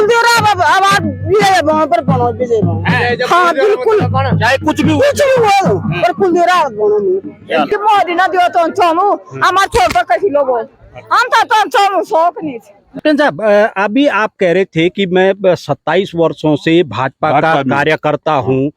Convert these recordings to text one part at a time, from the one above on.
कुलदीप रावत आवाज विजय वहां पर बनो विजय हाँ बिल्कुल चाहे कुछ भी हो पर कुलदीप रावत बनो मोदी ना दियो तो चलो हमार छोड़ तो कहीं लोग हम तो चलो शौक नहीं कैप्टन साहब अभी आप कह रहे थे कि मैं 27 वर्षों से भाजपा का कार्यकर्ता हूँ।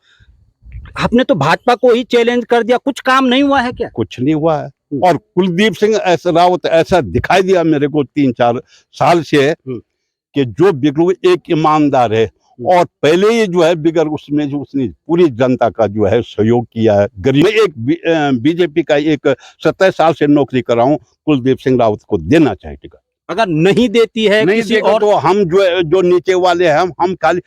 आपने तो भाजपा को ही चैलेंज कर दिया, कुछ काम नहीं हुआ है क्या? कुछ नहीं हुआ है। और कुलदीप सिंह ऐसा रावत ऐसा दिखाई दिया मेरे को 3-4 साल से कि जो बिल्कुल एक ईमानदार है और पहले ही जो है बिगर उसमें जो उसने पूरी जनता का जो है सहयोग किया है। गरीब एक बीजेपी का एक 27 साल से नौकरी कर रहा हूँ, कुलदीप सिंह रावत को देना चाहिए टिकट। अगर नहीं देती है नहीं किसी और तो हम जो नीचे वाले हैं हम खाली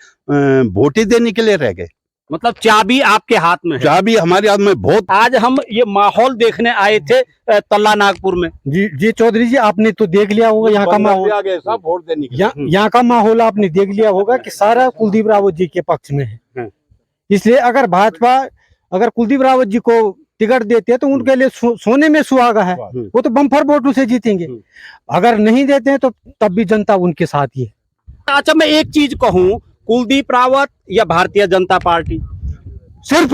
वोट ही देने के लिए रह गए। मतलब चाबी आपके हाथ में है। चाबी हमारे हाथ में बहुत। आज हम ये माहौल देखने आए थे तल्ला नागपुर में। जी चौधरी जी, आपने तो देख लिया होगा यहाँ का माहौल, वोट देने यहाँ का माहौल आपने देख लिया होगा कि सारा कुलदीप रावत जी के पक्ष में है। इसलिए अगर भाजपा अगर कुलदीप रावत जी को टिकट देते हैं तो उनके लिए सोने में सुहागा है, वो तो बम्पर वोटों से जीतेंगे। अगर नहीं देते हैं तो तब भी जनता उनके साथ ही है। अच्छा मैं एक चीज कहूँ, कुलदीप रावत या भारतीय जनता पार्टी? सिर्फ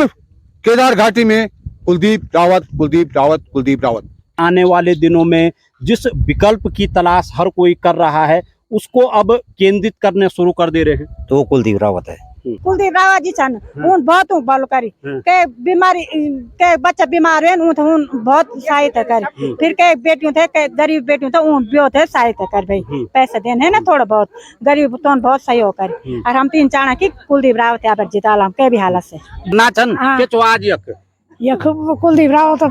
केदार घाटी में कुलदीप रावत, कुलदीप रावत, कुलदीप रावत। आने वाले दिनों में जिस विकल्प की तलाश हर कोई कर रहा है उसको अब केंद्रित करने शुरू कर दे रहे हैं, तो कुलदीप रावत है। कुलदीप रावत जी छन उन बहुत बाल करी के बीमारी के बच्चा बीमार है उन बहुत सहायता कर। फिर के बेटियों थे के गरीब बेटियों थे उन बियो थे सहायता कर भाई पैसे देने है ना थोड़ा बहुत गरीब तो बहुत सहयोग कर। और हम 3 चाणा की कुलदीप रावत यहाँ पर जिताला के भी हालत से नाचन के तो आज ये कुलदीप रावत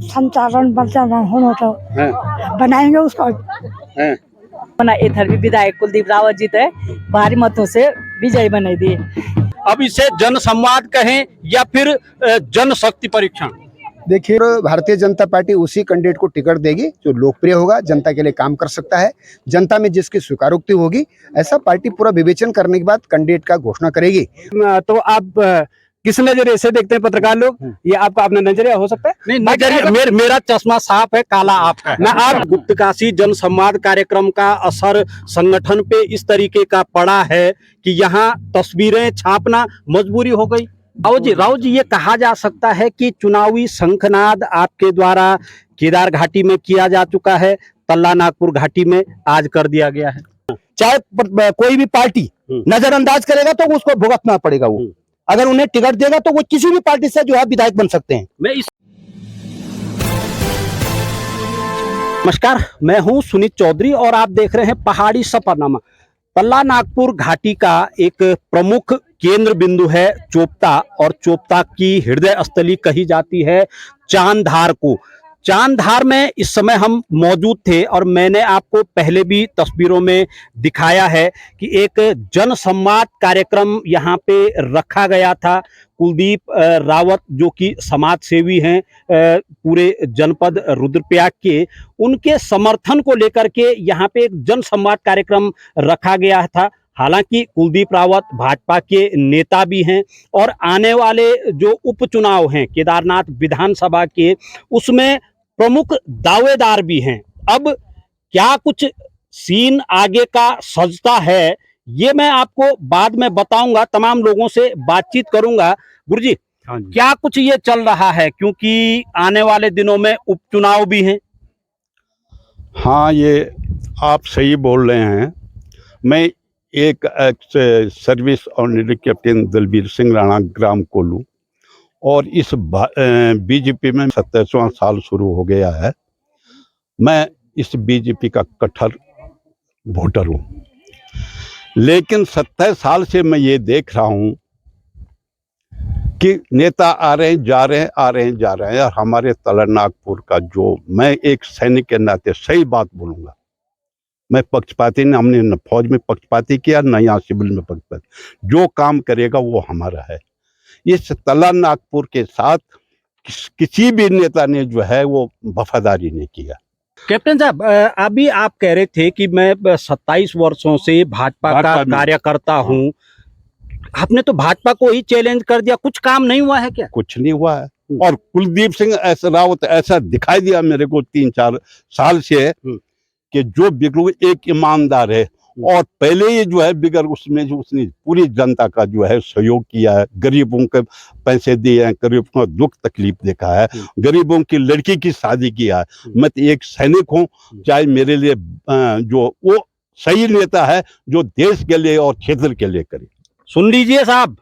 संचालन होना तो बनाएंगे उसको इधर भी विधायक कुलदीप रावत जी थे भारी मतों से विजयी बनाई दिए। अब इसे जन संवाद कहें या फिर जनशक्ति परीक्षण? देखिए, भारतीय जनता पार्टी उसी कैंडिडेट को टिकट देगी जो लोकप्रिय होगा, जनता के लिए काम कर सकता है, जनता में जिसकी स्वीकारोक्ति होगी, ऐसा पार्टी पूरा विवेचन करने के बाद कैंडिडेट का घोषणा करेगी। तो आप किस नजरिए से देखते हैं पत्रकार लोग? ये आपका अपना नजरिया हो सकता है? नहीं नजरिया मेरा चश्मा साफ है, काला आपका है। आप गुप्तकाशी जन संवाद कार्यक्रम का असर संगठन पे इस तरीके का पड़ा है कि यहाँ तस्वीरें छापना मजबूरी हो गई। राव जी ये कहा जा सकता है कि चुनावी शंखनाद आपके द्वारा केदार घाटी में किया जा चुका है, तल्ला नागपुर घाटी में आज कर दिया गया है। चाहे कोई भी पार्टी नजरअंदाज करेगा तो उसको भुगतना पड़ेगा। वो अगर उन्हें टिकट देगा तो वो किसी भी पार्टी से जो है विधायक बन सकते हैं। नमस्कार, मैं हूं सुनीत चौधरी और आप देख रहे हैं पहाड़ी सफरनामा। तल्ला नागपुर घाटी का एक प्रमुख केंद्र बिंदु है चोपता, और चोपता की हृदय स्थली कही जाती है चांदधार को। चांदधार में इस समय हम मौजूद थे और मैंने आपको पहले भी तस्वीरों में दिखाया है कि एक जन संवाद कार्यक्रम यहाँ पे रखा गया था। कुलदीप रावत जो कि समाज सेवी हैं पूरे जनपद रुद्रप्रयाग के, उनके समर्थन को लेकर के यहाँ पे एक जन संवाद कार्यक्रम रखा गया था। हालांकि कुलदीप रावत भाजपा के नेता भी हैं और आने वाले जो उपचुनाव हैं केदारनाथ विधानसभा के, उसमें प्रमुख दावेदार भी हैं। अब क्या कुछ सीन आगे का सजता है ये मैं आपको बाद में बताऊंगा, तमाम लोगों से बातचीत करूंगा। गुरुजी, क्या कुछ ये चल रहा है, क्योंकि आने वाले दिनों में उपचुनाव भी हैं? हाँ, ये आप सही बोल रहे हैं। मैं एक service honorary captain Dalbir Singh Rana ग्राम कोल्लू, और इस बीजेपी में 27वां साल शुरू हो गया है। मैं इस बीजेपी का कट्टर वोटर हूँ, लेकिन 27 साल से मैं ये देख रहा हूँ कि नेता आ रहे हैं जा रहे हैं, आ रहे हैं जा रहे हैं। और हमारे तल्ला नागपुर का जो, मैं एक सैनिक के नाते सही बात बोलूँगा, मैं पक्षपाती नहीं, हमने न फौज में पक्षपाती किया न यहाँ सिविल में पक्षपाती। जो काम करेगा वो हमारा है। इस तल्ला नागपुर के साथ किसी भी नेता ने जो है वो वफादारी नहीं किया। कैप्टन साहब, अभी आप कह रहे थे कि मैं 27 वर्षों से भाजपा का कार्यकर्ता हूँ। आपने तो भाजपा को ही चैलेंज कर दिया, कुछ काम नहीं हुआ है क्या? कुछ नहीं हुआ है। और कुलदीप सिंह रावत ऐसा दिखाई दिया मेरे को 3-4 साल से कि जो बिल्कुल एक ईमानदार है और पहले ये जो है बिगर उसमें जो उसने पूरी जनता का जो है सहयोग किया है, गरीबों के पैसे दिए हैं, गरीबों का दुख तकलीफ देखा है, गरीबों की लड़की की शादी किया है। मैं तो एक सैनिक हूँ, चाहे मेरे लिए जो वो सही नेता है जो देश के लिए और क्षेत्र के लिए करे। सुन लीजिए साहब,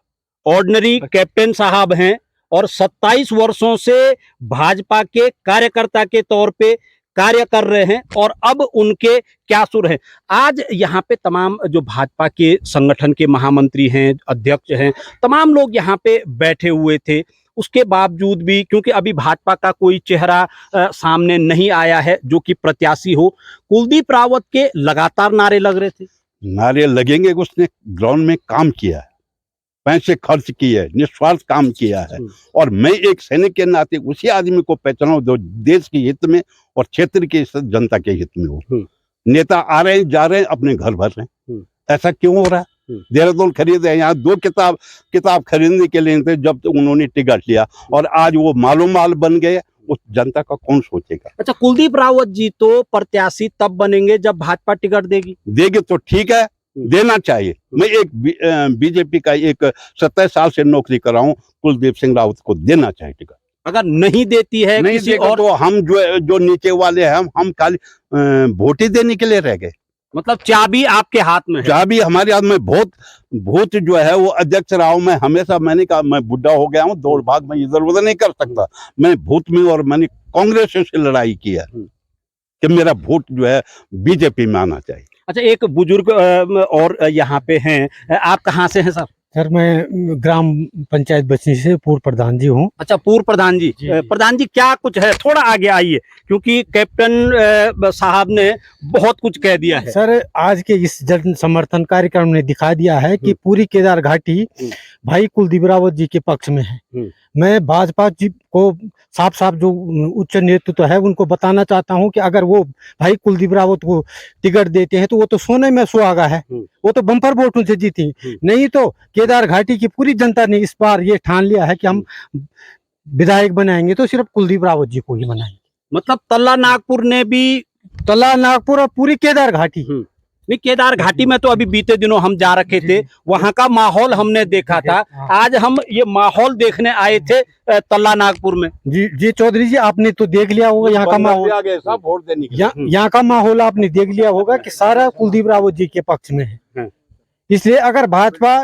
ऑर्डिनरी कैप्टन साहब हैं और 27 वर्षों से भाजपा के कार्यकर्ता के तौर पे कार्य कर रहे हैं और अब उनके क्या सुर हैं। आज यहाँ पे तमाम जो भाजपा के संगठन के महामंत्री हैं, अध्यक्ष हैं, तमाम लोग यहाँ पे बैठे हुए थे। उसके बावजूद भी क्योंकि अभी भाजपा का कोई चेहरा सामने नहीं आया है जो कि प्रत्याशी हो, कुलदीप रावत के लगातार नारे लग रहे थे। नारे लगेंगे, उसने ग्राउंड में काम किया है, पैसे खर्च किए, निस्वार्थ काम किया है। और मैं एक सैनिक के नाते उसी आदमी को पहचानूं जो देश के हित में और क्षेत्र के जनता के हित में हो। नेता आ रहे हैं, जा रहे हैं, अपने घर भर रहे हैं, ऐसा क्यों हो रहा है? देहरादून खरीदे, यहाँ 2 किताब खरीदने के लिए थे जब उन्होंने टिकट लिया और आज वो मालूम माल बन गए। उस जनता का कौन सोचेगा? अच्छा, कुलदीप रावत जी तो प्रत्याशी तब बनेंगे जब भाजपा टिकट देगी तो ठीक है, देना चाहिए। मैं एक बीजेपी का एक 27 साल से नौकरी कर रहा हूँ, कुलदीप सिंह रावत को देना चाहिए टिकट। अगर नहीं देती है नहीं किसी देगा और तो हम जो नीचे वाले हैं हम खाली वोट ही देने के लिए रह गए। मतलब चाबी आपके हाथ में है। चाबी हमारे हाथ में। बहुत जो है वो अध्यक्ष रहा हूं मैं हमेशा। मैंने कहा मैं बुढ़ा हो गया हूँ, दौड़ भाग में इधर उधर नहीं कर सकता। मैं भूत में और मैंने कांग्रेस से लड़ाई की है कि मेरा वोट जो है बीजेपी में आना चाहिए। अच्छा, एक बुजुर्ग और यहाँ पे हैं, आप कहाँ से हैं सर? सर मैं ग्राम पंचायत बचनी से पूर्व प्रधान जी हूँ। अच्छा, पूर्व प्रधान जी। प्रधान जी क्या कुछ है, थोड़ा आगे आइए क्योंकि कैप्टन साहब ने बहुत कुछ कह दिया है। सर आज के इस जन समर्थन कार्यक्रम ने दिखा दिया है कि पूरी केदार घाटी भाई कुलदीप रावत जी के पक्ष में है। मैं भाजपा जी को साफ साफ जो उच्च नेतृत्व है उनको बताना चाहता हूं कि अगर वो भाई कुलदीप रावत को टिकट देते हैं तो वो तो सोने में सुहागा है, वो तो बम्पर वोटों से जीती। नहीं तो केदार घाटी की पूरी जनता ने इस बार ये ठान लिया है कि हम विधायक बनाएंगे तो सिर्फ कुलदीप रावत जी को ही बनाएंगे। मतलब तल्ला नागपुर और पूरी केदार घाटी। नहीं, केदार घाटी में तो अभी बीते दिनों हम जा रखे थे, वहां का माहौल हमने देखा था। आज हम ये माहौल देखने आए थे तल्ला नागपुर में। जी चौधरी जी, आपने तो देख लिया होगा यहाँ का माहौल। यहाँ का माहौल आपने देख लिया होगा कि सारा कुलदीप रावत जी के पक्ष में है। इसलिए अगर भाजपा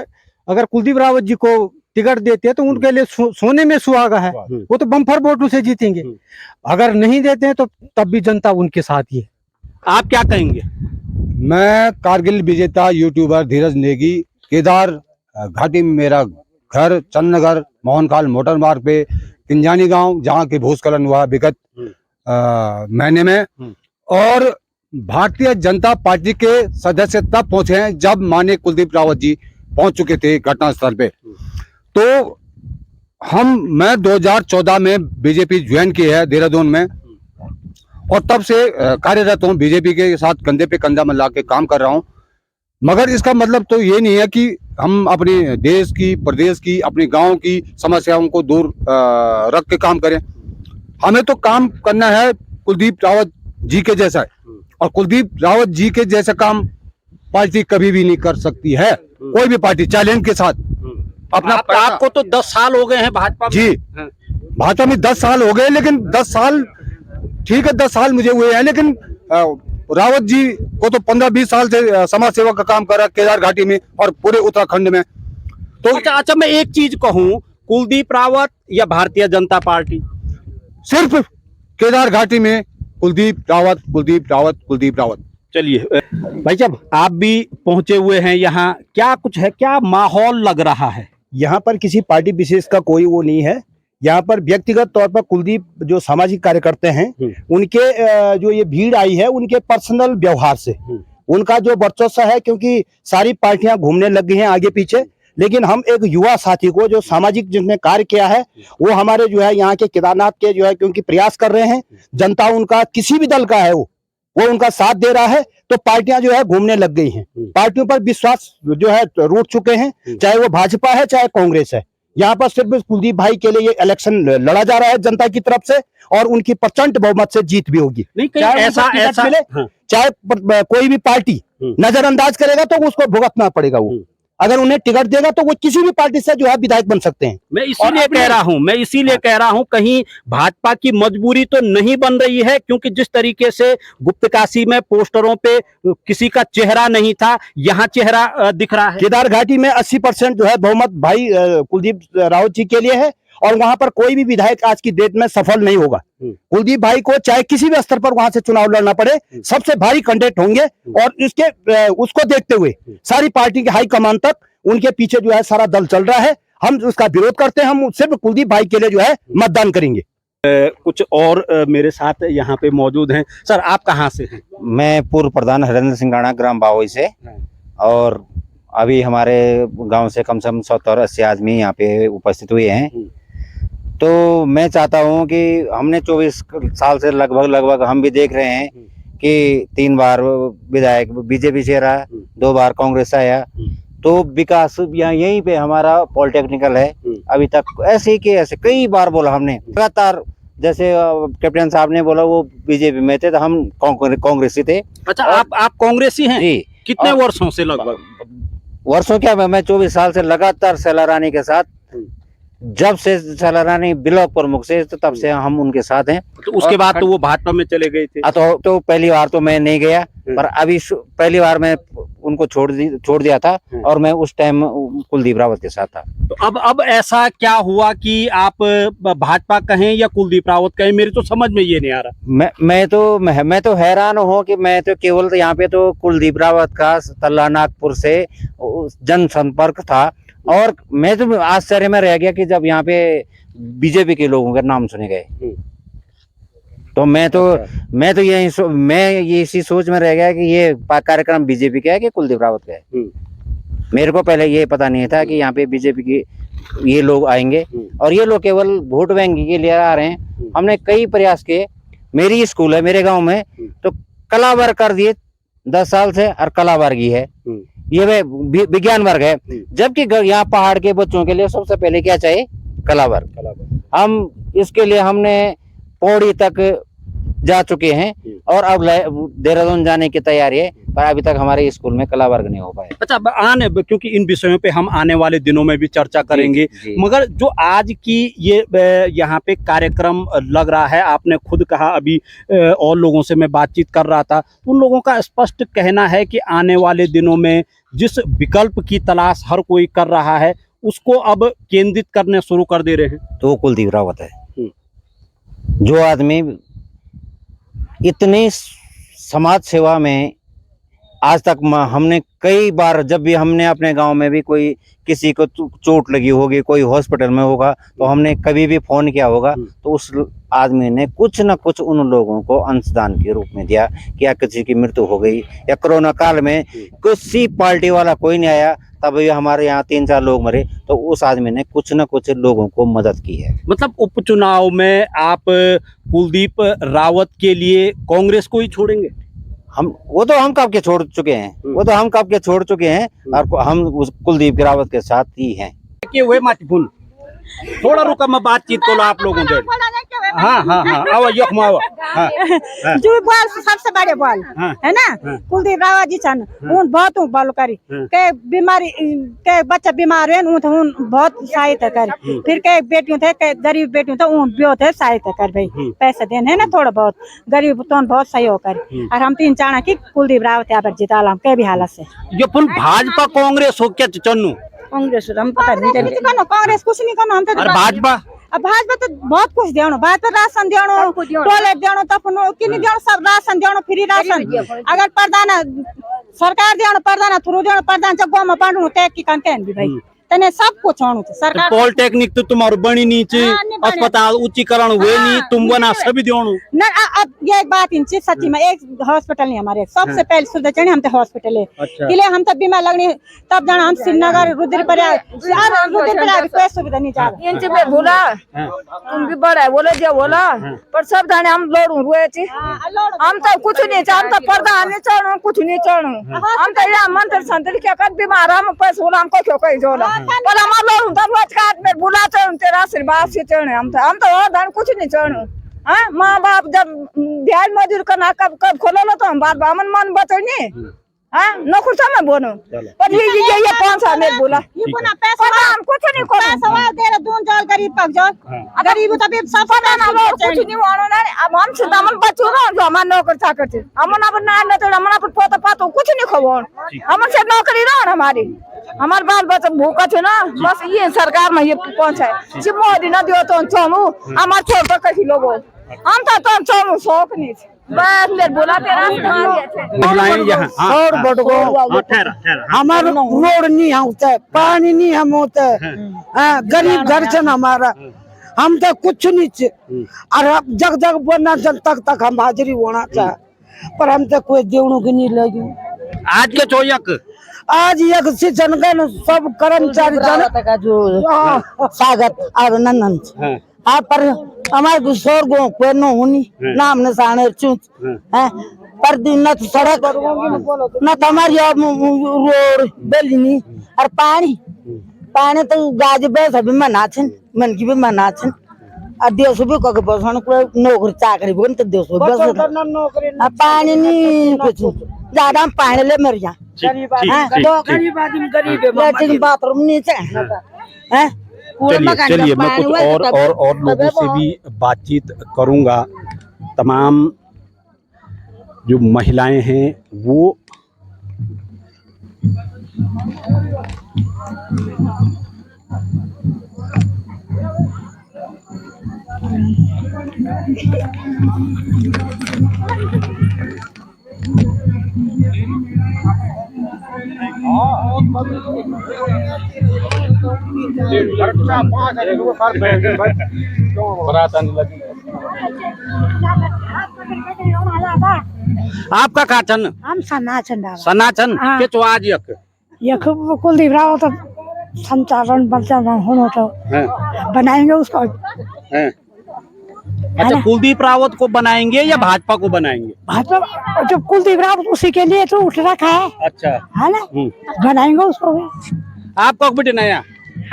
अगर कुलदीप रावत जी को टिकट देते हैं तो उनके लिए सोने में सुहागा है, वो तो बम्पर वोटों से जीतेंगे। अगर नहीं देते हैं तो तब भी जनता उनके साथ ही है। आप क्या कहेंगे? मैं कारगिल विजेता यूट्यूबर धीरज नेगी, केदार घाटी में मेरा घर, चंदनगर मोहनकाल मोटर मार्ग पे किंजानी गांव, जहां की भूस्खलन हुआ विगत महीने में। और भारतीय जनता पार्टी के सदस्य तब पहुंचे हैं जब माननीय कुलदीप रावत जी पहुंच चुके थे घटनास्थल पे। तो मैं 2014 में बीजेपी ज्वाइन की है देहरादून में और तब से कार्यरत हूँ, बीजेपी के साथ कंधे पे कंधा मिला के काम कर रहा हूँ। मगर इसका मतलब तो ये नहीं है कि हम अपने देश की, प्रदेश की, अपने गांव की समस्याओं को दूर रख के काम करें। हमें तो काम करना है कुलदीप रावत जी के जैसा, और कुलदीप रावत जी के जैसा काम पार्टी कभी भी नहीं कर सकती है, कोई भी पार्टी चैलेंज के साथ अपना। आपको तो 10 साल हो गए हैं भाजपा में। जी, भाजपा में 10 साल हो गए, लेकिन 10 साल ठीक है, 10 साल मुझे हुए हैं, लेकिन रावत जी को तो 15-20 साल से समाज सेवा का काम कर रहा है केदार घाटी में और पूरे उत्तराखंड में। तो अच्छा, मैं एक चीज कहूं, कुलदीप रावत या भारतीय जनता पार्टी? सिर्फ केदार घाटी में कुलदीप रावत, कुलदीप रावत, कुलदीप रावत। चलिए भाई साहब, आप भी पहुंचे हुए हैं यहाँ, क्या कुछ है, क्या माहौल लग रहा है? यहाँ पर किसी पार्टी विशेष का कोई वो नहीं है। यहाँ पर व्यक्तिगत तौर पर कुलदीप जो सामाजिक कार्यकर्ता हैं उनके जो ये भीड़ आई है उनके पर्सनल व्यवहार से उनका जो वर्चस्व है, क्योंकि सारी पार्टियां घूमने लग गई हैं आगे पीछे। लेकिन हम एक युवा साथी को जो सामाजिक जिसने कार्य किया है वो हमारे जो है यहाँ के केदारनाथ के जो है क्योंकि प्रयास कर रहे हैं, जनता उनका किसी भी दल का है वो उनका साथ दे रहा है, तो पार्टियां जो है घूमने लग गई हैं। पार्टियों पर विश्वास जो है रूठ चुके हैं, चाहे वो भाजपा है चाहे कांग्रेस है। यहाँ पर सिर्फ कुलदीप भाई के लिए ये इलेक्शन लड़ा जा रहा है जनता की तरफ से, और उनकी प्रचंड बहुमत से जीत भी होगी। नहीं, चाहे ऐसा मिले, चाहे कोई भी पार्टी नजरअंदाज करेगा तो उसको भुगतना पड़ेगा। वो अगर उन्हें टिकट देगा तो वो किसी भी पार्टी से जो है विधायक बन सकते हैं। मैं इसीलिए कह रहा हूं कहीं भाजपा की मजबूरी तो नहीं बन रही है, क्योंकि जिस तरीके से गुप्तकाशी में पोस्टरों पे किसी का चेहरा नहीं था, यहाँ चेहरा दिख रहा है। केदार घाटी में 80% जो है बहुमत भाई कुलदीप रावत जी के लिए है, और वहां पर कोई भी विधायक आज की डेट में सफल नहीं होगा। कुलदीप भाई को चाहे किसी भी स्तर पर वहां से चुनाव लड़ना पड़े, सबसे भारी कैंडिडेट होंगे। और इसके उसको देखते हुए सारी पार्टी के हाई कमान तक उनके पीछे जो है सारा दल चल रहा है। हम उसका विरोध करते हैं, हम सिर्फ कुलदीप भाई के लिए जो है मतदान करेंगे। कुछ और मेरे साथ यहाँ पे मौजूद हैं। सर, आप कहाँ से हैं? मैं पूर्व प्रधान हरेंद्र सिंह राणा ग्राम बावोई से, और अभी हमारे गांव से कम 70-80 आदमी यहाँ पे उपस्थित हुए हैं। तो मैं चाहता हूँ कि हमने 24 साल से लगभग हम भी देख रहे हैं कि 3 बार विधायक बीजेपी से रहा, 2 बार कांग्रेस आया, तो विकास यहाँ यहीं पे हमारा पॉलिटेक्निकल है अभी तक। ऐसे के ऐसे कई बार बोला हमने लगातार, जैसे कैप्टन साहब ने बोला वो बीजेपी में थे तो हम कांग्रेसी थे। अच्छा, आप कांग्रेसी हैं? जी। कितने वर्षों से? लगभग वर्षों क्या, मैं 24 साल से लगातार शैला रानी के साथ, जब से शैला रानी ब्लॉक प्रमुख से, तो तब से हम उनके साथ हैं। तो उसके बाद तो वो भाजपा में चले गए थे। तो पहली बार तो मैं नहीं गया, पर अभी पहली बार मैं उनको छोड़ दिया था, और मैं उस टाइम कुलदीप रावत के साथ था। तो अब ऐसा क्या हुआ कि आप भाजपा कहें या कुलदीप रावत कहें, मेरी तो समझ में ये नहीं आ रहा। मैं तो हैरान हूँ कि मैं तो केवल यहाँ पे तो कुलदीप रावत का तल्ला नागपुर से जनसंपर्क था, और मैं तो आश्चर्य में रह गया कि जब यहाँ पे बीजेपी के लोगों के नाम सुने गए, तो मैं ये इसी सोच में रह गया कि ये कार्यक्रम बीजेपी का है कि कुलदीप रावत का है। मेरे को पहले ये पता नहीं था कि यहाँ पे बीजेपी की ये लोग आएंगे, और ये लोग केवल वोट बैंक के लिए आ रहे हैं। हमने कई प्रयास किए, मेरी स्कूल है मेरे गांव में, तो कला वर्ग कर दिए 10 साल से, और कला वर्ग ही है, ये विज्ञान वर्ग है। जबकि यहाँ पहाड़ के बच्चों के लिए सबसे पहले क्या चाहिए? कला वर्ग। हम इसके लिए हमने पौड़ी तक जा चुके हैं, और अब देहरादून जाने की तैयारी है, पर अभी तक हमारे स्कूल में कला वर्ग नहीं हो पाया। अच्छा, क्योंकि इन विषयों पे हम आने वाले दिनों में भी चर्चा करेंगे, मगर जो आज की ये यहाँ पे कार्यक्रम लग रहा है, आपने खुद कहा, अभी और लोगों से मैं बातचीत कर रहा था, उन लोगों का स्पष्ट कहना है कि आने वाले दिनों में जिस विकल्प की तलाश हर कोई कर रहा है, उसको अब केंद्रित करने शुरू कर दे रहे हैं। तो कुलदीप रावत है, जो आदमी इतनी समाज सेवा में आज तक हमने कई बार, जब भी हमने अपने गांव में भी कोई किसी को चोट लगी होगी, कोई हॉस्पिटल में होगा, तो हमने कभी भी फोन किया होगा, तो उस आदमी ने कुछ न कुछ उन लोगों को अंशदान के रूप में दिया। क्या किसी की मृत्यु हो गई, या कोरोना काल में किसी पार्टी वाला कोई नहीं आया, तब हमारे यहाँ 3-4 लोग मरे, तो उस आदमी ने कुछ न कुछ लोगों को मदद की है। मतलब उपचुनाव में आप कुलदीप रावत के लिए कांग्रेस को ही छोड़ेंगे? वो तो हम कब के छोड़ चुके हैं, और हम कुलदीप रावत के साथ ही हैं। हुए माटीफुल थोड़ा रुका, मैं बातचीत को आप लोगों से। हाँ, आओ जो बॉल सबसे बड़े बॉल है ना, कुलदीप रावत जी छन, उन बहुत बॉल करी के बीमारी के बच्चा बीमार है, उन बहुत सहायता कर। फिर के बेटियों थे, के गरीब बेटियों थे, उन ब्यो थे सहायता कर भाई, पैसे देने है ना, थोड़ा बहुत गरीब तो बहुत सहयोग कर। और हम 3 चाणा की कुलदीप रावत यहाँ पर जिताला हम के भी हालत से। ये पुल भाजपा कांग्रेस हो क्या चन्नू? कांग्रेस हम पता नहीं, कांग्रेस कुछ नहीं करना, हम तो भाजपा तो बहुत कुछ देनो, भाजपा राशन देनो, टॉयलेट देनो, तपनो किनी देनो, सब राशन देनो, फ्री राशन। अगर प्रधान सरकार देनो, प्रधान थ्रू देनो, प्रधान जब गाँव में पांडू तय की कान भी भाई तने सब कुछ होना चाहिए। सरकार पॉलिटेक्निक तो तुम्हारे बनी नीचे, अस्पताल उच्चीकरण हुए नहीं, तुम बना सभी देनो ना। अब ये एक बात इन सच्ची में, एक हॉस्पिटल नहीं हमारे, सबसे पहले सुविधा चाहिए हम तो हॉस्पिटल है के लिए, हम तब बीमार लगने तब जाना, हम श्रीनगर रुद्रप्रयाग कोई सुविधा नहीं जा रहा। बोला तुम भी बड़ा है, बोले जो बोला, पर सब जाने हम लोड़ू हुए थे, हम तो कुछ नहीं चाह, हम तो प्रधान नहीं चढ़ू, कुछ नहीं चढ़ू, हम तो यहाँ मंत्र संतरी क्या कर बीमार, हम पैसे बोला हमको क्यों कही जोला, पर हम लोग तब रोज का में बुला चढ़ू, तेरा आशीर्वाद से चढ़े, हम तो और धन कुछ नहीं चढ़ू। माँ बाप जब ध्यान मजूर करना कब खोलो तो हम बात बामन मन बचो नहीं, हाँ नौकर से मैं बोलूं पर ये कौन सा मेरे बोला ये कोना पैसा पता हम कुछ नहीं करो पैसा वाला दे रहे दून जाओ गरीब पक जाओ गरीब तो भी सब पता ना वो कुछ नहीं वानो ना अब हम से दामन बच्चों ना जो हमारे नौकर चाकर थे हमन अब ना न तो हमन अब पोता पातो कुछ नहीं खवो हमन से नौकरी ना हमारी हमारे बाल बच्चा भूखा थे ना बस ये सरकार में ये पहुंचाए सिर्फ मोदी ना दियो तो चमू हमार छोड़ तो कहीं लोगो हम तो चमू शौक नहीं थे बस ले बोला तेरा महिलाएं यहाँ और बटको हमारा रोड नहीं होता है, पानी नहीं हम होता है, गरीब घर से हमारा हम तो कुछ नहीं चे और अब जग जग बोलना जन तक हम हाजिरी होना चाहे पर हम तो कोई देवणों की नहीं लगी आज के चोयक आज एक से जनगण सब कर्मचारी का जो स्वागत अभिनंदन आप पर हमारे स्वर्ग कोई न होनी नाम निशान चूत है पर दिन न तो सड़क न तो हमारी रोड बेलनी और पानी तो गाज बेस भी मना छन मन की भी मना छन और देश भी कके बसन को नौकरी चाकरी बोन तो देश बस पानी नहीं कुछ ज्यादा हम पानी ले मर जा गरीब आदमी गरीब लेकिन बाथरूम नहीं है चलिए मैं कुछ और लोगों से भी बातचीत करूंगा। तमाम जो महिलाएं हैं वो आपका काचन हम सनाचन सनाचन के तो आज ये कुलदीप राव तो संचालन होना तो बनाएंगे उसको अच्छा कुलदीप रावत को बनाएंगे या भाजपा को बनाएंगे? भाजपा जो कुलदीप रावत उसी के लिए तो उठ रखा है। अच्छा है ना बनाएंगे उसको भी। आपका बेटे नया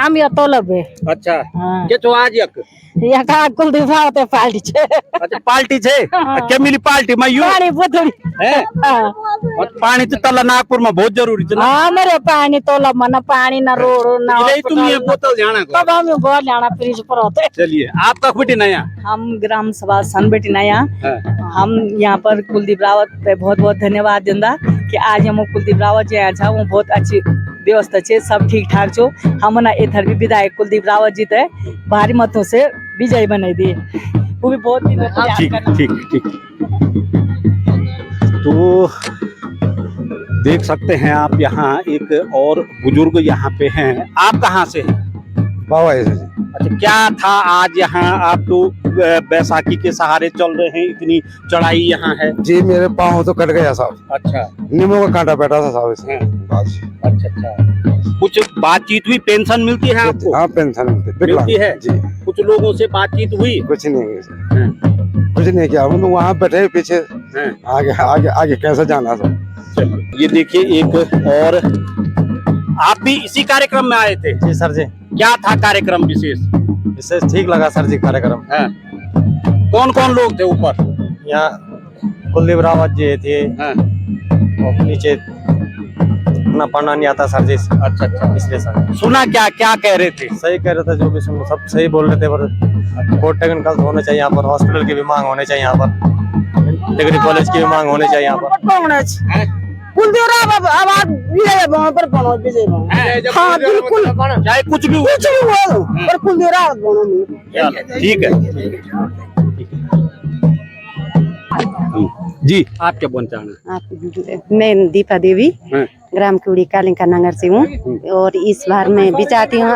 हम ये तोलब है। अच्छा के तो आज ये का कुलदीप रावत पार्टी छे। अच्छा पार्टी छे क्या मिली पार्टी में यू पानी बोतल है और पानी तो तला नागपुर में बहुत जरूरी है ना। हां मेरे पानी तोलब मन पानी ना रोड ना तुम ये बोतल जाना तब हम गोल जाना फ्रिज पर होते। चलिए आपका बेटे नया हम ग्राम सभा सन बेटी नया हम यहाँ पर कुलदीप रावत पे बहुत बहुत धन्यवाद देंदा कि आज हम कुलदीप रावत जी आया वो बहुत अच्छी व्यवस्था छे सब ठीक ठाक छो हम ना इधर भी विधायक कुलदीप रावत जी थे भारी मतों से विजय बनाई दिए वो भी बहुत ठीक ठीक तो देख सकते हैं आप यहाँ एक और बुजुर्ग यहाँ पे हैं। आप कहाँ से हैं? बाबा ऐसे अच्छा क्या था आज यहाँ आप तो बैसाखी के सहारे चल रहे हैं इतनी चढ़ाई यहाँ है जी मेरे पाँव तो कट गया साहब। अच्छा नींबू का कांटा बैठा था साहब इसमें। अच्छा कुछ बातचीत हुई पेंशन मिलती है आपको? हाँ पेंशन मिलती है जी। कुछ लोगों से बातचीत हुई? कुछ नहीं किया हम वहाँ बैठे पीछे आगे कैसे जाना सब। ये देखिए एक और आप भी इसी कार्यक्रम में आए थे? जी सर जी। क्या था कार्यक्रम विशेष ठीक लगा सर जी कार्यक्रम। कौन कौन लोग थे ऊपर? यहाँ कुलदीप रावत जी थे और नीचे अपना पढ़ना नहीं आता सर जी। अच्छा इसलिए सर सुना क्या क्या कह रहे थे? सही कह रहे थे जो भी सुन सब सही बोल रहे थे पर कोर्ट टेक्निकल होने चाहिए यहाँ पर हॉस्पिटल की भी मांग होनी चाहिए यहाँ पर डिग्री कॉलेज की भी मांग होनी चाहिए यहाँ पर। कुलदीप रावत आवाज विजय पर बनो विजय हाँ बिल्कुल चाहे कुछ भी बोलो पर कुलदीप रावत बनो। ठीक है जी। आप क्या बोलना चाहना? मैं दीपा देवी ग्राम कुड़ी कालिंका नगर से हूँ और इस बार मैं भी चाहती हूँ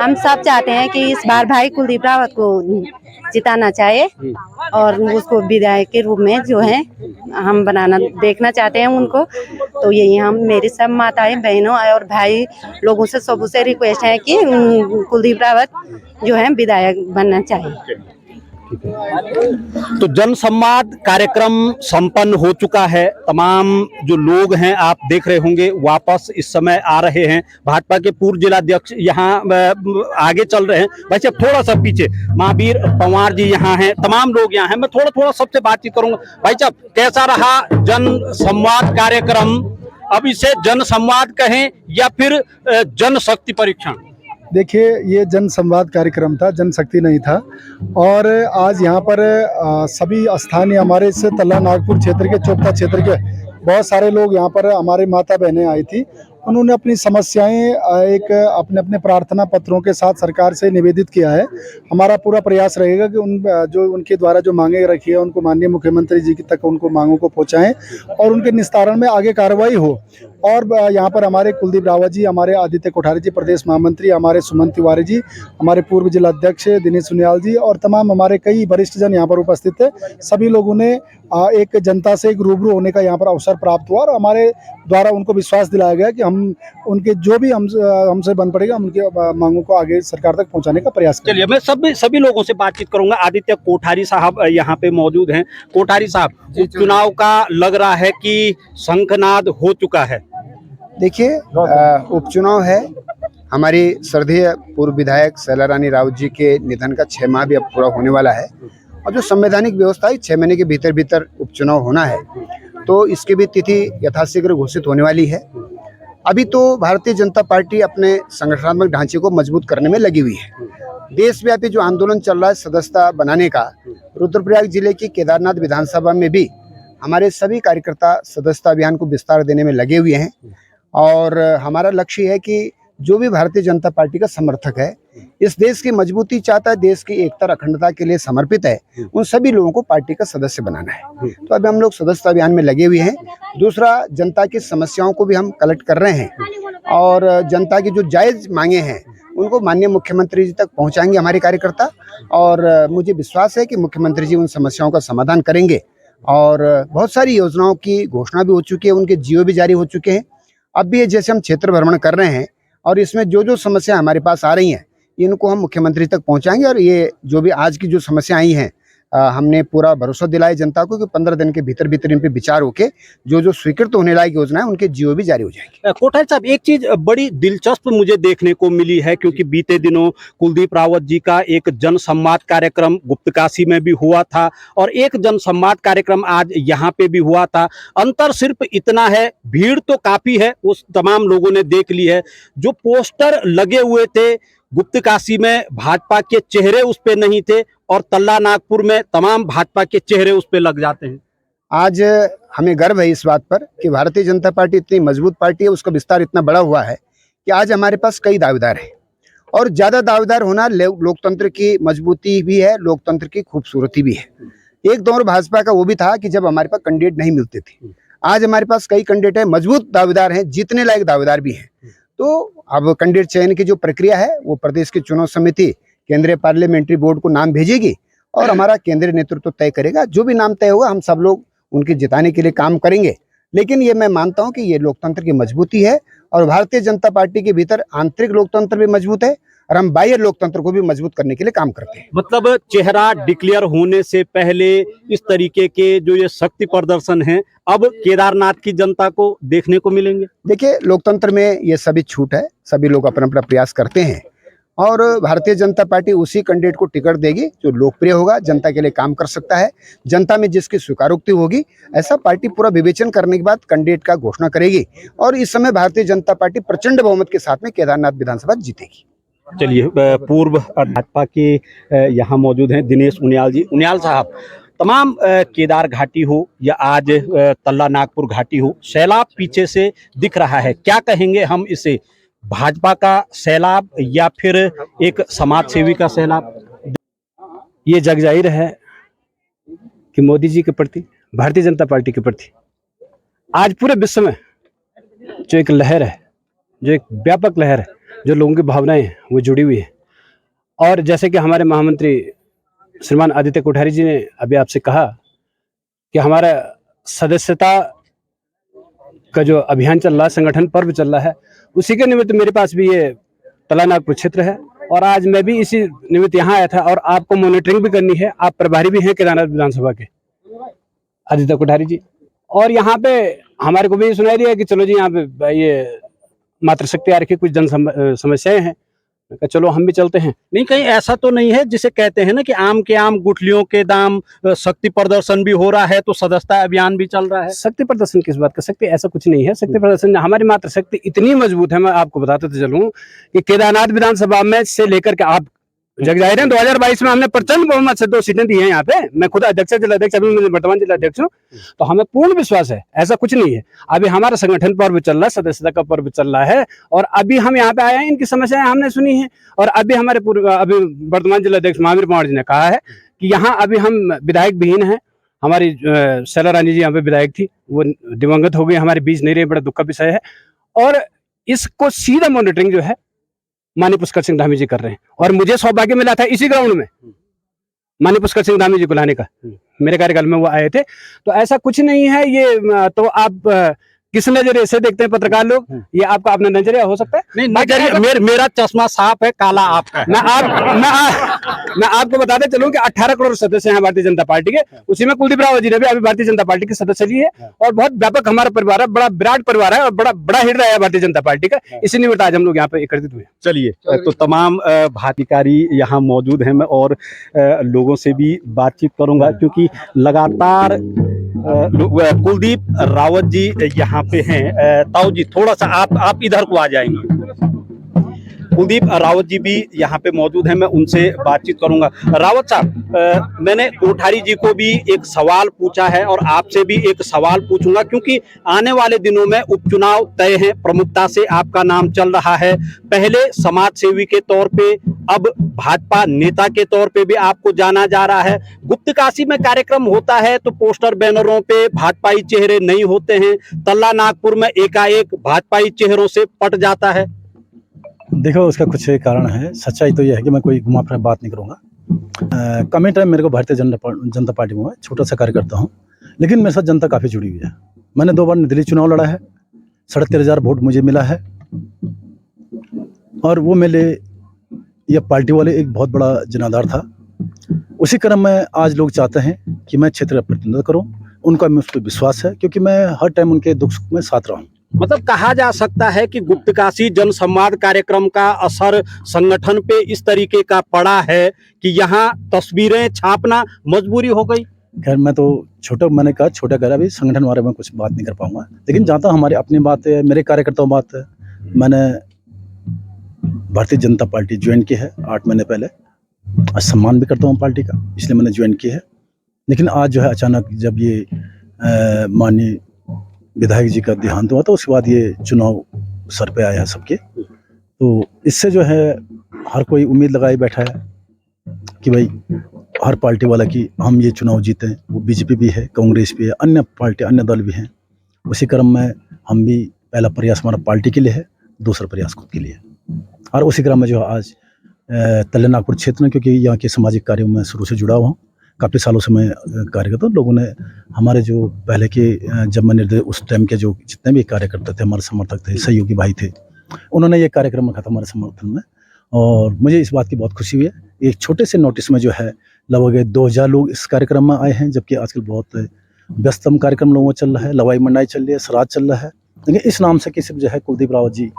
हम सब चाहते हैं कि इस बार भाई कुलदीप रावत को जिताना चाहे और उसको विधायक के रूप में जो है हम बनाना देखना चाहते हैं उनको। तो यही हम मेरी सब माताएं बहनों और भाई लोगों से सबसे रिक्वेस्ट है कि कुलदीप रावत जो है विधायक बनना चाहिए। तो जन संवाद कार्यक्रम संपन्न हो चुका है। तमाम जो लोग हैं आप देख रहे होंगे वापस इस समय आ रहे हैं। भाजपा के पूर्व जिलाध्यक्ष यहाँ आगे चल रहे हैं। वैसे थोड़ा सा पीछे महावीर पंवार जी यहाँ हैं, तमाम लोग यहाँ हैं। मैं थोड़ा सबसे बातचीत करूंगा। भाई साहब कैसा रहा जन संवाद कार्यक्रम अब इसे जन संवाद कहें या फिर जन शक्ति परीक्षण? देखिए, ये जन संवाद कार्यक्रम था, जनशक्ति नहीं था। और आज यहाँ पर सभी स्थानीय हमारे इस तल्ला नागपुर क्षेत्र के, चोपता क्षेत्र के बहुत सारे लोग यहाँ पर, हमारे माता बहनें आई थी। उन्होंने अपनी समस्याएं एक अपने अपने प्रार्थना पत्रों के साथ सरकार से निवेदित किया है। हमारा पूरा प्रयास रहेगा कि उनके द्वारा जो मांगे रखी है उनको माननीय मुख्यमंत्री जी तक उनको मांगों को पहुंचाएं और उनके निस्तारण में आगे कार्रवाई हो। और यहाँ पर हमारे कुलदीप रावत जी, हमारे आदित्य कोठारी जी प्रदेश महामंत्री, हमारे सुमन तिवारी जी, हमारे पूर्व जिला अध्यक्ष दिनेश सुनियाल जी और तमाम हमारे कई वरिष्ठ जन यहाँ पर उपस्थित थे। सभी लोगों ने एक जनता से एक रूबरू होने का यहाँ पर अवसर प्राप्त हुआ और हमारे द्वारा उनको विश्वास दिलाया गया कि हम उनके जो भी हमसे बन पड़ेगा, हम उनके मांगों को आगे सरकार तक पहुंचाने का प्रयास करेंगे। चलिए, मैं सभी लोगों से बातचीत करूंगा। आदित्य कोठारी साहब यहाँ पे मौजूद हैं। कोठारी साहब, चुनाव का लग रहा है कि शंखनाद हो चुका है। देखिए, उपचुनाव है। हमारी श्रद्धेय पूर्व विधायक शैला रानी राउत जी के निधन का 6 माह भी अब पूरा होने वाला है और जो संवैधानिक व्यवस्था है 6 महीने के भीतर भीतर उपचुनाव होना है, तो इसकी भी तिथि यथाशीघ्र घोषित होने वाली है। अभी तो भारतीय जनता पार्टी अपने संगठनात्मक ढांचे को मजबूत करने में लगी हुई है। देशव्यापी जो आंदोलन चल रहा है सदस्यता बनाने का, रुद्रप्रयाग जिले की केदारनाथ विधानसभा में भी हमारे सभी कार्यकर्ता सदस्यता अभियान को विस्तार देने में लगे हुए हैं और हमारा लक्ष्य है कि जो भी भारतीय जनता पार्टी का समर्थक है, इस देश की मजबूती चाहता है, देश की एकता और अखंडता के लिए समर्पित है, उन सभी लोगों को पार्टी का सदस्य बनाना है। तो अभी हम लोग सदस्यता अभियान में लगे हुए हैं। दूसरा, जनता की समस्याओं को भी हम कलेक्ट कर रहे हैं और जनता की जो जायज मांगे हैं उनको माननीय मुख्यमंत्री जी तक पहुंचाएंगे हमारे कार्यकर्ता और मुझे विश्वास है कि मुख्यमंत्री जी उन समस्याओं का समाधान करेंगे। और बहुत सारी योजनाओं की घोषणा भी हो चुकी है, उनके जियो भी जारी हो चुके हैं। अब भी जैसे हम क्षेत्र भ्रमण कर रहे हैं और इसमें जो जो समस्या हमारे पास आ रही हैं इनको हम मुख्यमंत्री तक पहुंचाएंगे और ये जो भी आज की जो समस्या आई हैं, हमने पूरा भरोसा दिलाया जनता को कि 15 दिन के भीतर भीतर इन पे विचार होके जो जो स्वीकृत होने लायक योजना है उनके जियो भी जारी हो जाएंगे। कोठारी साहब, एक चीज बड़ी दिलचस्प मुझे देखने को मिली है, क्योंकि बीते दिनों कुलदीप रावत जी का एक जन संवाद कार्यक्रम गुप्तकाशी में भी हुआ था और एक जन संवाद कार्यक्रम आज यहाँ पे भी हुआ था। अंतर सिर्फ इतना है, भीड़ तो काफी है, उस तमाम लोगों ने देख ली है। जो पोस्टर लगे हुए थे गुप्तकाशी में, भाजपा के चेहरे उस पे नहीं थे और तल्ला नागपुर में तमाम भाजपा के चेहरे उस पे लग जाते हैं। आज हमें गर्व है इस बात पर कि भारतीय जनता पार्टी इतनी मजबूत पार्टी है, उसका विस्तार इतना बड़ा हुआ है कि आज हमारे पास कई दावेदार हैं और ज़्यादा दावेदार होना लोकतंत्र की मजबूती भी है, लोकतंत्र की खूबसूरती भी है। एक दौर भाजपा का वो भी था कि जब हमारे पास कैंडिडेट नहीं मिलते थे। आज हमारे पास कई कैंडिडेट हैं, मजबूत दावेदार हैं, जीतने लायक दावेदार भी हैं। तो अब कैंडिडेट चयन की जो प्रक्रिया है वो प्रदेश की चुनाव समिति केंद्रीय पार्लियामेंट्री बोर्ड को नाम भेजेगी और हमारा केंद्रीय नेतृत्व तय करेगा। जो भी नाम तय होगा हम सब लोग उनके जिताने के लिए काम करेंगे। लेकिन ये मैं मानता हूं कि ये लोकतंत्र की मजबूती है और भारतीय जनता पार्टी के भीतर आंतरिक लोकतंत्र भी मजबूत है और हम बाह्य लोकतंत्र को भी मजबूत करने के लिए काम करते हैं। मतलब चेहरा डिक्लेयर होने से पहले इस तरीके के जो ये शक्ति प्रदर्शन है अब केदारनाथ की जनता को देखने को मिलेंगे। देखिए, लोकतंत्र में ये सभी छूट है, सभी लोग अपना अपना प्रयास करते हैं और भारतीय जनता पार्टी उसी कैंडिडेट को टिकट देगी जो लोकप्रिय होगा, जनता के लिए काम कर सकता है, जनता में जिसकी स्वीकारोक्ति होगी, ऐसा पार्टी पूरा विवेचन करने के बाद कैंडिडेट का घोषणा करेगी और इस समय भारतीय जनता पार्टी प्रचंड बहुमत के साथ में केदारनाथ विधानसभा जीतेगी। चलिए, पूर्व भाजपा के यहाँ मौजूद हैं दिनेश उनियाल जी। उनियाल साहब, तमाम केदार घाटी हो या आज तल्ला नागपुर घाटी हो, सैलाब पीछे से दिख रहा है, क्या कहेंगे हम इसे, भाजपा का सैलाब या फिर एक समाज सेवी का सैलाब? ये जग जाहिर है कि मोदी जी के प्रति, भारतीय जनता पार्टी के प्रति आज पूरे विश्व में जो एक लहर है, जो एक व्यापक लहर है, जो लोगों की भावनाएं हैं वो जुड़ी हुई है। और जैसे कि हमारे महामंत्री श्रीमान आदित्य कोठारी जी ने अभी आपसे कहा कि हमारा सदस्यता का जो अभियान चल रहा है, संगठन पर्व चल रहा है, उसी के निमित्त मेरे पास भी ये तल्ला नागपुर क्षेत्र है और आज मैं भी इसी निमित्त यहाँ आया था और आपको मॉनिटरिंग भी करनी है। आप प्रभारी भी हैं केदारनाथ विधानसभा के, आदित्य कोठारी जी, और यहाँ पे हमारे को भी सुनाई दिया कि चलो जी यहाँ पे ये मातृशक्ति आर्थिक कुछ जन समस्याएं हैं, कहा, चलो हम भी चलते हैं। नहीं, कहीं ऐसा तो नहीं है जिसे कहते हैं ना कि आम के आम गुठलियों के दाम, शक्ति प्रदर्शन भी हो रहा है तो सदस्यता अभियान भी चल रहा है? शक्ति प्रदर्शन किस बात का? शक्ति ऐसा कुछ नहीं है। शक्ति प्रदर्शन, हमारी मात्र शक्ति इतनी मजबूत है, मैं आपको बताते तो चलूं कि केदारनाथ विधानसभा में से लेकर के आप जग जाहिर है 2022 में हमने प्रचंड बहुमत से 2 सीटें दी हैं यहाँ पे। मैं खुद अध्यक्ष, जिला अध्यक्ष, अभी मैं वर्तमान जिला अध्यक्ष हूँ, तो हमें पूर्ण विश्वास है, ऐसा कुछ नहीं है। अभी हमारा संगठन पर्व चल रहा है, सदस्यता का पर्व चल रहा है, और अभी हम यहाँ पे आए हैं, इनकी समस्याएं हमने सुनी है। और अभी हमारे अभी वर्तमान जिला अध्यक्ष महावीर पवार जी ने कहा है कि यहाँ अभी हम विधायक विहीन है। हमारी शैला रानी जी यहाँ पे विधायक थी, वो दिवंगत हो गई, हमारे बीच नहीं रहे, बड़ा दुख का विषय है। और इसको सीधा मॉनिटरिंग जो है माननीय पुष्कर सिंह धामी जी कर रहे हैं, और मुझे सौभाग्य मिला था इसी ग्राउंड में माननीय पुष्कर सिंह धामी जी को लाने का। मेरे कार्यकाल में वो आए थे। तो ऐसा कुछ नहीं है ये, तो आप किस नजरिए से देखते हैं पत्रकार लोग, ये आपका अपना नजरिया हो सकता है। नहीं, नजरिया मेरा चश्मा साफ है, काला आपका है। मैं आपको बताते चलूं कि 18 करोड़ सदस्य हैं भारतीय जनता पार्टी के, उसी में कुलदीप रावत जी ने भी अभी भारतीय जनता पार्टी के सदस्य लिए है, और बहुत व्यापक हमारा परिवार है, बड़ा विराट परिवार है, और बड़ा हृदय है भारतीय जनता पार्टी का। इसी निमित्त आज हम लोग यहाँ पे एकत्रित हुए। चलिए, तो तमाम भातिकारी यहाँ मौजूद हैं, मैं और लोगों से भी बातचीत करूंगा, क्योंकि लगातार कुलदीप रावत जी यहाँ पे हैं। ताऊ जी, थोड़ा सा आप इधर को आ जाएंगे। कुलदीप रावत जी भी यहाँ पे मौजूद हैं, मैं उनसे बातचीत करूंगा। रावत साहब, मैंने कोठारी जी को भी एक सवाल पूछा है और आपसे भी एक सवाल पूछूंगा, क्योंकि आने वाले दिनों में उपचुनाव तय हैं, प्रमुखता से आपका नाम चल रहा है। पहले समाज सेवी के तौर पे, अब भाजपा नेता के तौर पे भी आपको जाना जा रहा है। गुप्तकाशी में कार्यक्रम होता है तो पोस्टर बैनरों पे भाजपाई चेहरे नहीं होते हैं, तल्ला नागपुर में एकाएक भाजपाई चेहरों से पट जाता है। देखो, उसका कुछ कारण है। सच्चाई तो यह है कि मैं कोई घुमा फिरा बात नहीं करूँगा। कमी टाइम मेरे को भारतीय जनता पार्टी में छोटा सा कार्यकर्ता हूँ, लेकिन मेरे साथ जनता काफ़ी जुड़ी हुई है। मैंने 2 बार निर्दलीय चुनाव लड़ा है, 13,500 वोट मुझे मिला है, और वो मेरे यह पार्टी वाले एक बहुत बड़ा जनाधार था। उसी क्रम में आज लोग चाहते हैं कि मैं क्षेत्र का प्रतिनिधित्व करूँ। उनका मुझ पर विश्वास है, क्योंकि मैं हर टाइम उनके दुख सुख में साथ रहा हूँ। मतलब कहा जा सकता है कि गुप्तकाशी जन संवाद कार्यक्रम का असर संगठन पे इस तरीके का पड़ा है कि यहाँ तस्वीरें छापना मजबूरी हो गई। खैर, मैं तो मैंने कहा छोटा करा, अभी संगठन बारे में कुछ बात नहीं कर पाऊंगा, लेकिन जहाँ तक हमारी अपनी बात है, मेरे कार्यकर्ताओं बात है, मैंने भारतीय जनता पार्टी ज्वाइन की है 8 महीने पहले। आज सम्मान भी करता हूँ पार्टी का, इसलिए मैंने ज्वाइन की है। लेकिन आज जो है अचानक जब ये माननीय विधायक जी का देहांत हुआ, तो उसके बाद ये चुनाव सर पे आया है सबके, तो इससे जो है हर कोई उम्मीद लगाए बैठा है कि भाई हर पार्टी वाला कि हम ये चुनाव जीतें। वो बीजेपी भी है, कांग्रेस भी है, अन्य पार्टी, अन्य दल भी हैं। उसी क्रम में हम भी, पहला प्रयास हमारा पार्टी के लिए है, दूसरा प्रयास खुद के लिए। और उसी क्रम में जो आज तल्ला नागपुर क्षेत्र में, क्योंकि यहाँ के सामाजिक कार्यों में शुरू से जुड़ा हुआ हूँ, काफ़ी सालों से मैं कार्य करता हूँ। लोगों ने हमारे जो पहले के, जब मैं निर्दलीय उस टाइम के जो जितने भी कार्यकर्ता थे, हमारे समर्थक थे, सहयोगी भाई थे, उन्होंने ये कार्यक्रम रखा था हमारे समर्थन में, और मुझे इस बात की बहुत खुशी हुई है। एक छोटे से नोटिस में जो है लगभग 2000 लोग इस कार्यक्रम में आए हैं, जबकि आजकल बहुत व्यस्तम कार्यक्रम लोगों चल रहा है, लवाई मंडाई चल रही है, श्राद्ध चल रहा है, लेकिन इस नाम से कि सिर्फ जो है कुलदीप रावत जी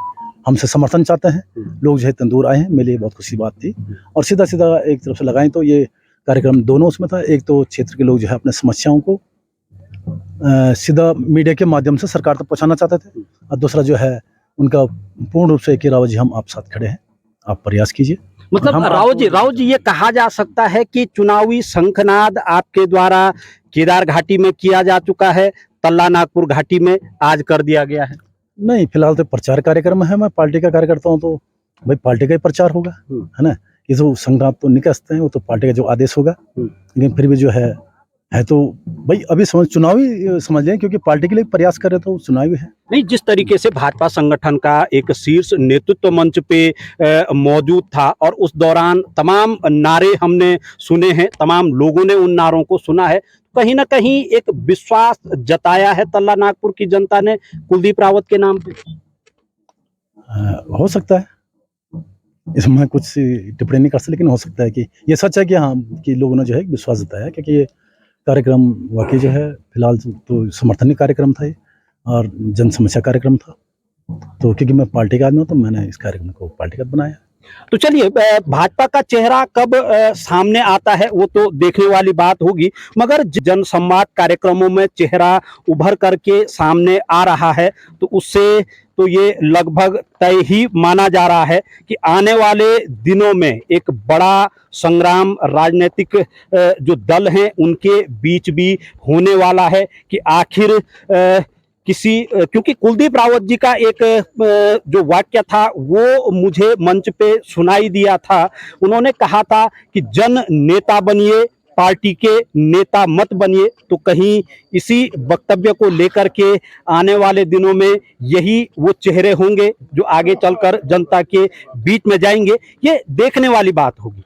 हमसे समर्थन चाहते हैं, लोग जो है तंदूर आए हैं। मेरे लिए बहुत खुशी बात थी। और सीधा सीधा एक तरफ से लगाएं तो ये कार्यक्रम दोनों उसमें था। एक तो क्षेत्र के लोग जो है अपने समस्याओं को सीधा मीडिया के माध्यम से सरकार तक पहुंचाना चाहते थे, और दूसरा जो है उनका पूर्ण रूप से कि रावत जी हम आप साथ खड़े हैं, आप प्रयास कीजिए। मतलब रावत जी, ये कहा जा सकता है कि चुनावी शंखनाद आपके द्वारा केदार घाटी में किया जा चुका है, तल्ला नागपुर घाटी में आज कर दिया गया है? नहीं, फिलहाल तो प्रचार कार्यक्रम है। मैं पार्टी का कार्यकर्ता हूँ, तो भाई पार्टी का ही प्रचार होगा, है ना। ये जो संघात तो निकलते हैं, वो तो पार्टी का जो आदेश होगा, लेकिन फिर भी जो है तो भाई अभी चुनावी समझ लें, क्योंकि पार्टी के लिए प्रयास कर रहे तो चुनावी है। नहीं, जिस तरीके से भाजपा संगठन का एक शीर्ष नेतृत्व मंच पे मौजूद था, और उस दौरान तमाम नारे हमने सुने हैं, तमाम लोगों ने उन नारों को सुना है, कहीं ना कहीं एक विश्वास जताया है तल्ला नागपुर की जनता ने कुलदीप रावत के नाम पे। हो सकता है, इसमें कुछ टिप्पणी नहीं कर सकते, लेकिन हो सकता है कि ये सच है कि हाँ, कि लोगों ने जो है विश्वास जताया, क्योंकि ये कार्यक्रम वाकई जो है फिलहाल तो समर्थनीय कार्यक्रम था ये, और जन समस्या कार्यक्रम था। तो क्योंकि मैं पार्टी का आदमी हूँ, तो मैंने इस कार्यक्रम को पार्टी का बनाया। तो चलिए, भाजपा का चेहरा कब सामने आता है वो तो देखने वाली बात होगी, मगर जनसंवाद कार्यक्रमों में चेहरा उभर करके सामने आ रहा है तो उससे तो ये लगभग तय ही माना जा रहा है कि आने वाले दिनों में एक बड़ा संग्राम राजनीतिक जो दल हैं उनके बीच भी होने वाला है कि आखिर क्योंकि कुलदीप रावत जी का एक जो वाक्य था वो मुझे मंच पे सुनाई दिया था। उन्होंने कहा था कि जन नेता बनिए, पार्टी के नेता मत बनिए। तो कहीं इसी वक्तव्य को लेकर के आने वाले दिनों में यही वो चेहरे होंगे जो आगे चलकर जनता के बीच में जाएंगे। ये देखने वाली बात होगी।